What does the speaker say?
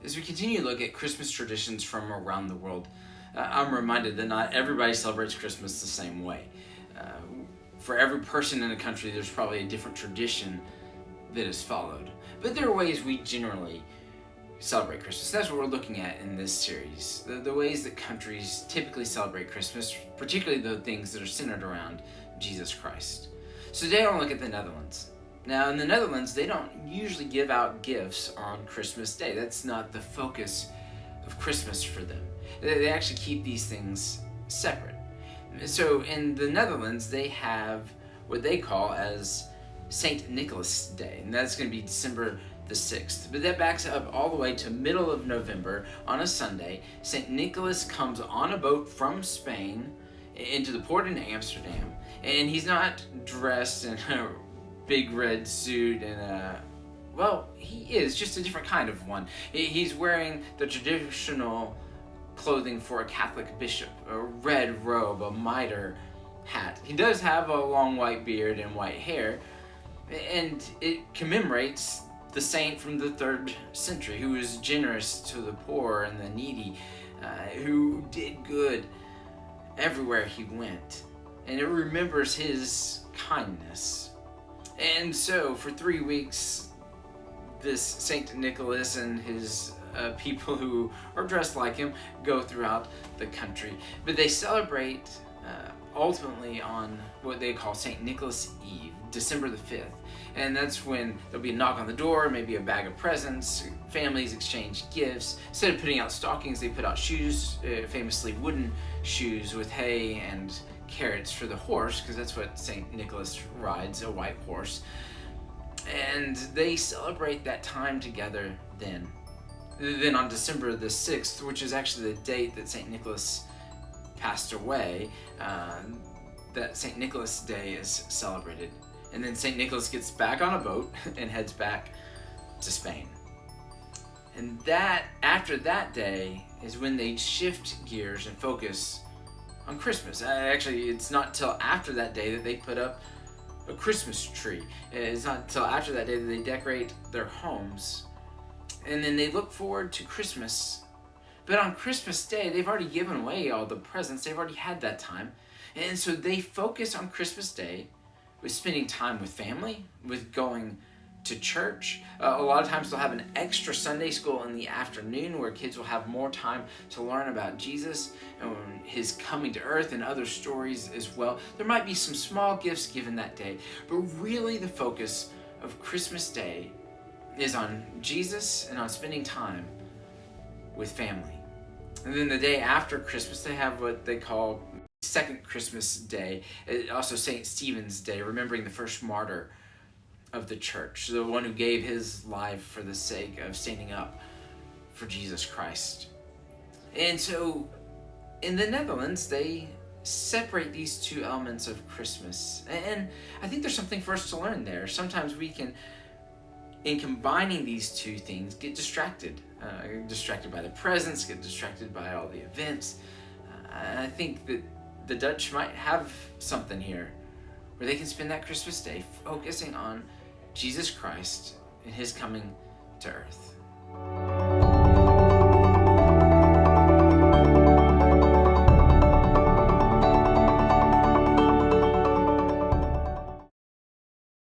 As we continue to look at Christmas traditions from around the world, I'm reminded that not everybody celebrates Christmas the same way. Uh, for every person in a country, there's probably a different tradition that is followed. But there are ways we generally celebrate Christmas. That's what we're looking at in this series. The ways that countries typically celebrate Christmas, particularly the things that are centered around Jesus Christ. So today I want to look at the Netherlands. Now, in the Netherlands, they don't usually give out gifts on Christmas Day. That's not the focus of Christmas for them. They actually keep these things separate. So in the Netherlands, they have what they call as St. Nicholas Day, and that's going to be December the 6th. But that backs up all the way to middle of November on a Sunday. St. Nicholas comes on a boat from Spain into the port in Amsterdam, and he's not dressed in a big red suit and he is just a different kind of one. He's wearing the traditional clothing for a Catholic bishop, a red robe, a mitre hat. He does have a long white beard and white hair, and it commemorates the saint from the 3rd century who was generous to the poor and the needy, who did good everywhere he went, and it remembers his kindness. And so for 3 weeks, this Saint Nicholas and his people who are dressed like him go throughout the country. But they celebrate ultimately on what they call St. Nicholas Eve, December the 5th. And that's when there'll be a knock on the door, maybe a bag of presents, families exchange gifts. Instead of putting out stockings, they put out shoes, famously wooden shoes with hay and carrots for the horse, because that's what St. Nicholas rides, a white horse. And they celebrate that time together then. Then on December the 6th, which is actually the date that St. Nicholas passed away, that St. Nicholas Day is celebrated. And then St. Nicholas gets back on a boat and heads back to Spain. And that, after that day, is when they shift gears and focus on Christmas. Actually, it's not till after that day that they put up a Christmas tree. It's not until after that day that they decorate their homes. And then they look forward to Christmas. But on Christmas Day, they've already given away all the presents. They've already had that time. And so they focus on Christmas Day with spending time with family, with going to church. A lot of times they'll have an extra Sunday school in the afternoon where kids will have more time to learn about Jesus and his coming to earth and other stories as well. There might be some small gifts given that day, but really the focus of Christmas Day is on Jesus and on spending time with family. And then the day after Christmas, they have what they call Second Christmas Day, also St. Stephen's Day, remembering the first martyr of the church, the one who gave his life for the sake of standing up for Jesus Christ. And so in the Netherlands, they separate these two elements of Christmas. And I think there's something for us to learn there. Sometimes we can, in combining these two things, get distracted. Distracted by the presents, get distracted by all the events. I think that the Dutch might have something here where they can spend that Christmas Day focusing on Jesus Christ and his coming to earth.